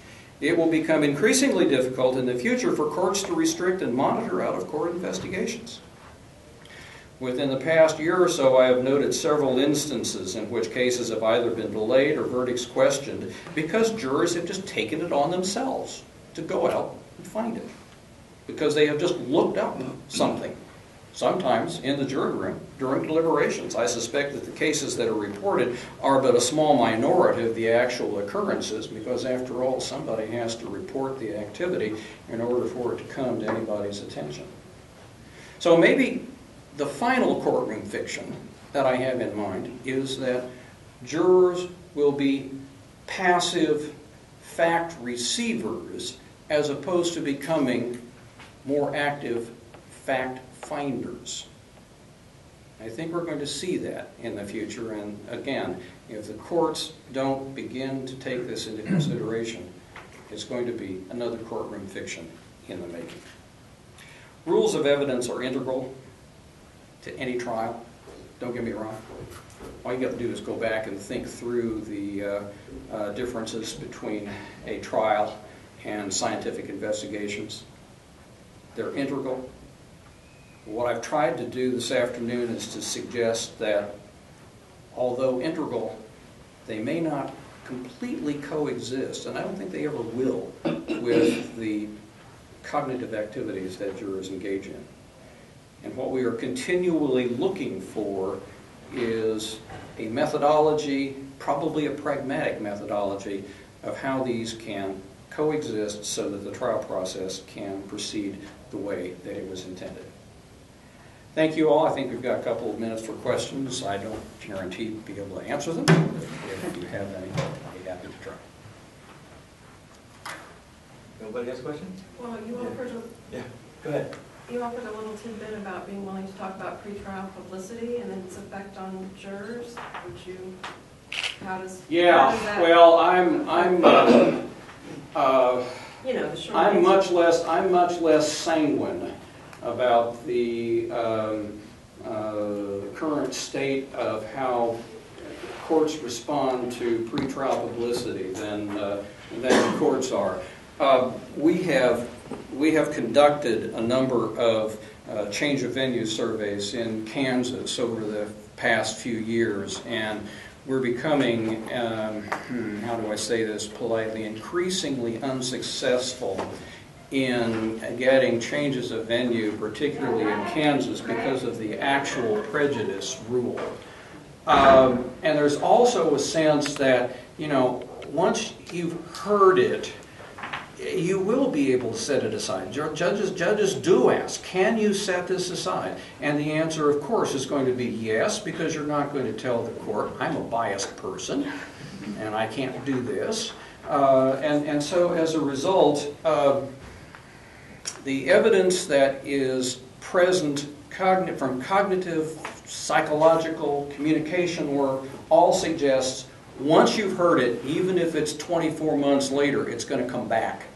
it will become increasingly difficult in the future for courts to restrict and monitor out-of-court investigations. Within the past year or so, I have noted several instances in which cases have either been delayed or verdicts questioned because jurors have just taken it on themselves to go out and find it, because they have just looked up something. Sometimes in the jury room during deliberations. I suspect that the cases that are reported are but a small minority of the actual occurrences, because after all, somebody has to report the activity in order for it to come to anybody's attention. So maybe the final courtroom fiction that I have in mind is that jurors will be passive fact receivers as opposed to becoming more active fact finders. I think we're going to see that in the future, and again, if the courts don't begin to take this into consideration, it's going to be another courtroom fiction in the making. Rules of evidence are integral to any trial. Don't get me wrong. All you got to do is go back and think through the differences between a trial and scientific investigations. They're integral. What I've tried to do this afternoon is to suggest that, although integral, they may not completely coexist, and I don't think they ever will, with the cognitive activities that jurors engage in. And what we are continually looking for is a methodology, probably a pragmatic methodology, of how these can coexist so that the trial process can proceed the way that it was intended. Thank you all. I think we've got a couple of minutes for questions. I don't guarantee to be able to answer them. If you have any, I'll be happy to try. Nobody has a question? Well, you offered Yeah, go ahead. You offered a little tidbit about being willing to talk about pretrial publicity and its effect on jurors. Would you? How does? Yeah. How does that, well, I'm much less sanguine about the current state of how courts respond to pretrial publicity than the courts are. We have conducted a number of change of venue surveys in Kansas over the past few years, and we're becoming, how do I say this politely, increasingly unsuccessful in getting changes of venue, particularly in Kansas, because of the actual prejudice rule. And there's also a sense that, you know, once you've heard it, you will be able to set it aside. Judges do ask, can you set this aside? And the answer, of course, is going to be yes, because you're not going to tell the court, I'm a biased person, and I can't do this. And so as a result, the evidence that is present from cognitive, psychological, communication work all suggests once you've heard it, even if it's 24 months later, it's going to come back.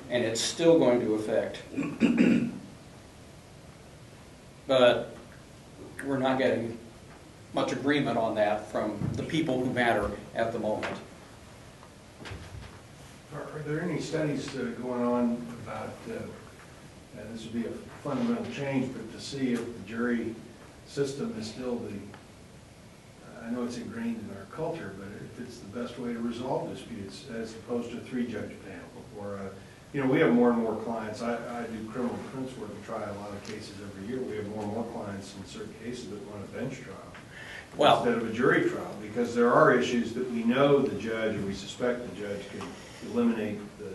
And it's still going to affect. But we're not getting much agreement on that from the people who matter at the moment. Are there any studies going on about, this would be a fundamental change, but to see if the jury system is still I know it's ingrained in our culture, but if it's the best way to resolve disputes as opposed to a 3-judge panel? Or, you know, we have more and more clients. I do criminal defense work and try a lot of cases every year. We have more and more clients in certain cases that want a bench trial instead of a jury trial, because there are issues that we know the judge, or we suspect the judge, can eliminate the...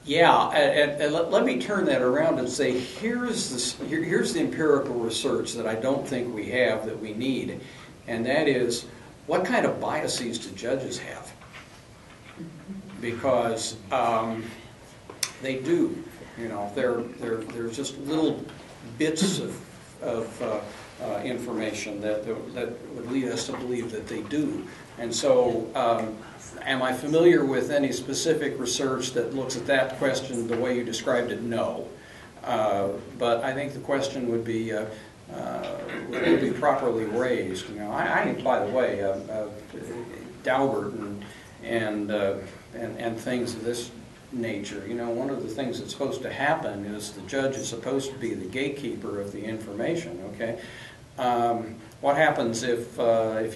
Yeah, and let me turn that around and say, here's the empirical research that I don't think we have that we need, and that is, what kind of biases do judges have? Because they do, you know, they're just little bits of information that would lead us to believe that they do. And so, am I familiar with any specific research that looks at that question the way you described it? No. But I think the question would be properly raised. You know, I by the way, Daubert and things of this nature. You know, one of the things that's supposed to happen is the judge is supposed to be the gatekeeper of the information. Okay. What happens if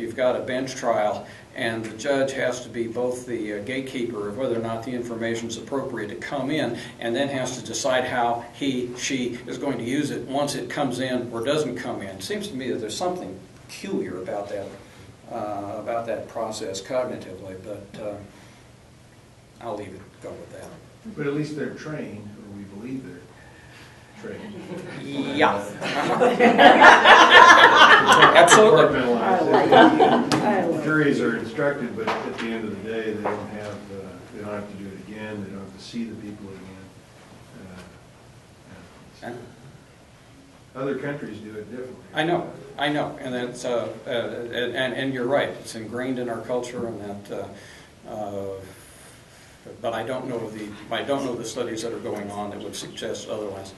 you've got a bench trial and the judge has to be both the gatekeeper of whether or not the information is appropriate to come in, and then has to decide how she is going to use it once it comes in or doesn't come in? It seems to me that there's something peculiar about that process cognitively, but I'll leave it go with that. But at least they're trained, or we believe they're trained. Yeah. Absolutely. Juries are instructed, but at the end of the day, they don't have to do it again. They don't have to see the people again. Other countries do it differently. I know, and that's and you're right. It's ingrained in our culture, and that. But I don't know the studies that are going on that would suggest otherwise.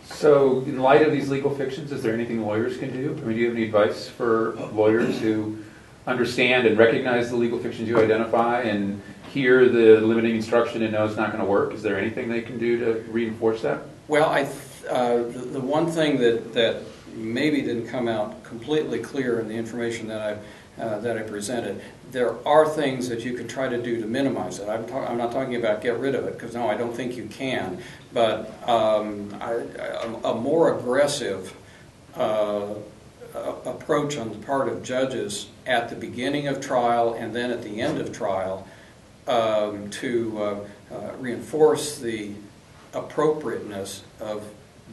So, in light of these legal fictions, is there anything lawyers can do? I mean, do you have any advice for lawyers who understand and recognize the legal fictions you identify and hear the limiting instruction and know it's not going to work? Is there anything they can do to reinforce that? Well, the one thing that maybe didn't come out completely clear in the information that I presented, there are things that you could try to do to minimize it. I'm not talking about get rid of it, because no, I don't think you can. But a more aggressive approach on the part of judges at the beginning of trial and then at the end of trial to reinforce the appropriateness of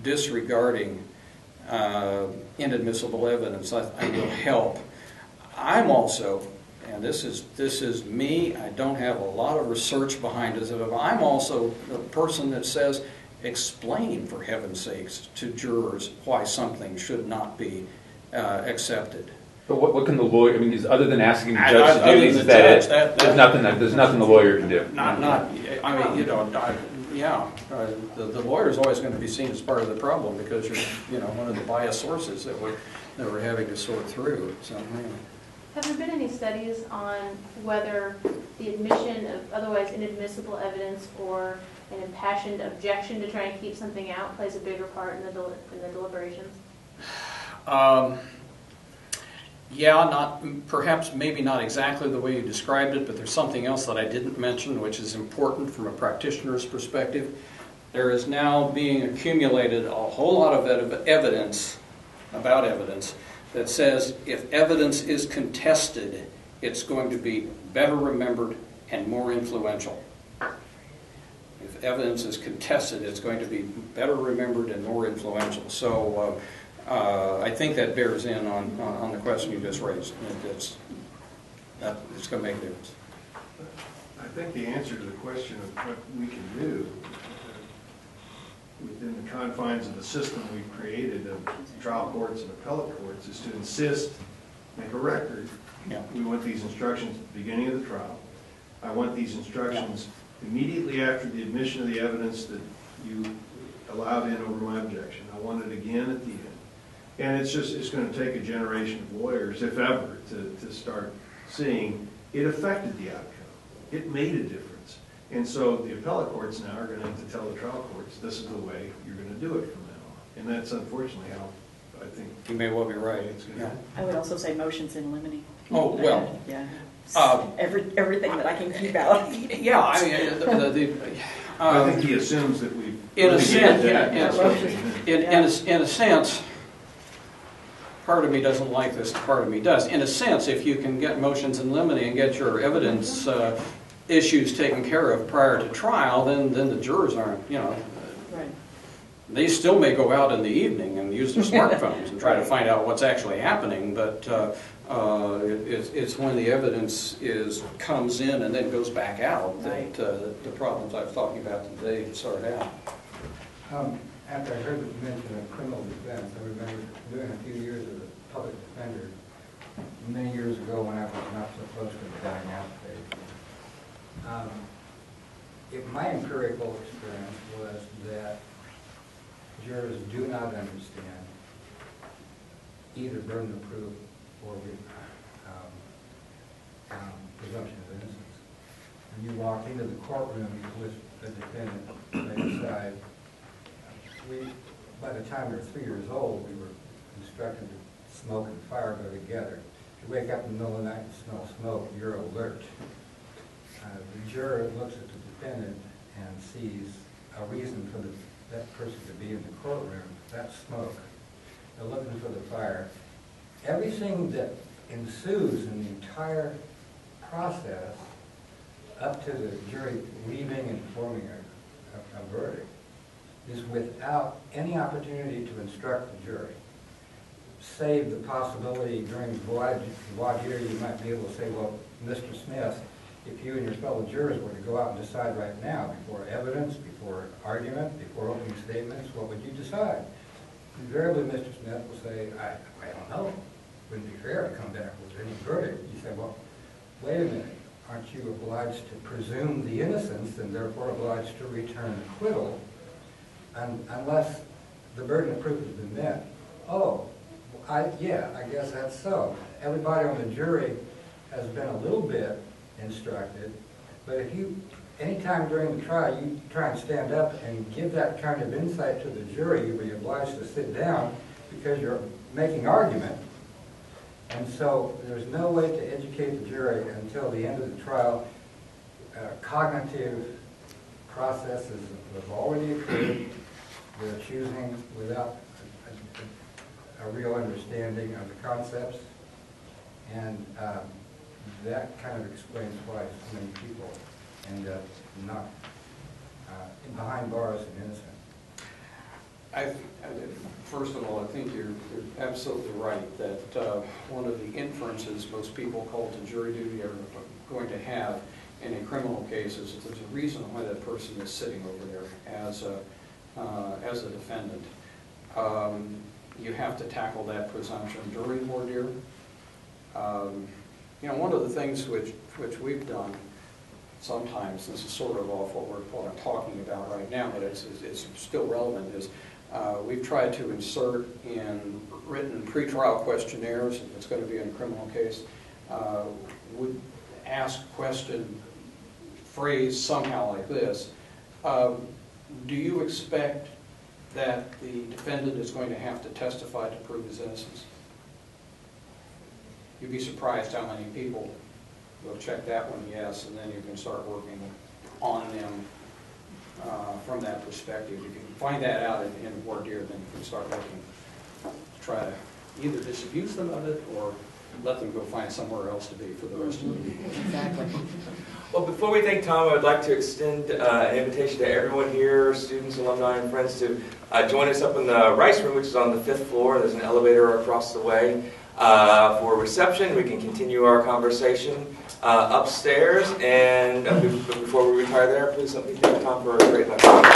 disregarding inadmissible evidence, I think will help. I'm also, and this is me, I don't have a lot of research behind it, but I'm also the person that says, explain, for heaven's sakes, to jurors why something should not be accepted. But what can the lawyer, I mean, other than asking the judge to do these, there's nothing the lawyer can do. I mean, you know, the lawyer is always going to be seen as part of the problem, because you're one of the biased sources that we're having to sort through. So, anyway. Have there been any studies on whether the admission of otherwise inadmissible evidence or an impassioned objection to trying to keep something out plays a bigger part in the deliberations? Yeah, perhaps maybe not exactly the way you described it, but there's something else that I didn't mention, which is important from a practitioner's perspective. There is now being accumulated a whole lot of evidence that says if evidence is contested, it's going to be better remembered and more influential. If evidence is contested, it's going to be better remembered and more influential. So I think that bears in on the question you just raised. It's going to make a difference. I think the answer to the question of what we can do within the confines of the system we've created of trial courts and appellate courts is to insist, make a record. Yeah. We want these instructions at the beginning of the trial. I want these instructions immediately after the admission of the evidence that you allowed in over my objection. I want it again at the end. And it's going to take a generation of lawyers, if ever, to start seeing it affected the outcome. It made a difference. And so the appellate courts now are going to have to tell the trial courts, this is the way you're going to do it from now on. And that's unfortunately how I think you may well be right. It's going to happen. I would also say motions in limine. Oh, well. Yeah. Everything that I can keep out. Yeah, I mean, I think he assumes that we've... In a sense, part of me doesn't like this, part of me does. In a sense, if you can get motions in limine and get your evidence issues taken care of prior to trial, then the jurors aren't, Right. They still may go out in the evening and use their smartphones and try to find out what's actually happening, but it's when the evidence comes in and then goes back out that the problems I was talking about today start out. After I heard that you mentioned a criminal defense, I remember doing a few years as a public defender many years ago when I was not so close to the dying out phase. My empirical experience was that jurors do not understand either burden of proof or presumption of innocence. When you walk into the courtroom with a defendant on the side, by the time we were 3 years old, we were instructed that smoke and fire go together. If you wake up in the middle of the night and smell smoke, you're alert. The juror looks at the defendant and sees a reason for that person to be in the courtroom. That's smoke. They're looking for the fire. Everything that ensues in the entire process up to the jury leaving and forming a verdict is without any opportunity to instruct the jury. Save the possibility during voir dire you might be able to say, well, Mr. Smith, if you and your fellow jurors were to go out and decide right now, before evidence, before argument, before opening statements, what would you decide? Invariably, Mr. Smith will say, I don't know. It wouldn't be fair to come back with any verdict. You say, well, wait a minute. Aren't you obliged to presume the innocence and therefore obliged to return acquittal unless the burden of proof has been met? Oh, I guess that's so. Everybody on the jury has been a little bit instructed, but if you, anytime during the trial, you try and stand up and give that kind of insight to the jury, you'll be obliged to sit down because you're making argument. And so there's no way to educate the jury until the end of the trial. Cognitive processes have already occurred. They're choosing without a real understanding of the concepts. And that kind of explains why so many people end up not behind bars and innocent. First of all, I think you're absolutely right that one of the inferences most people called to jury duty are going to have in a criminal case is that there's a reason why that person is sitting over there as a defendant. You have to tackle that presumption during voir dire. One of the things which we've done sometimes, this is sort of off what I'm talking about right now, but it's still relevant, is we've tried to insert in written pretrial questionnaires, if it's going to be in a criminal case, would ask question phrase somehow like this: do you expect that the defendant is going to have to testify to prove his innocence? you'd be surprised how many people will check that one yes, and then you can start working on them from that perspective. If you can find that out in voir dire, then you can start looking to try to either disabuse them of it or let them go find somewhere else to be for the rest of the week. Exactly. Well, before we thank Tom, I would like to extend an invitation to everyone here, students, alumni, and friends, to join us up in the Rice Room, which is on the 5th floor. There's an elevator across the way for reception. We can continue our conversation upstairs. And before we retire there, please let me thank Tom for a great lecture.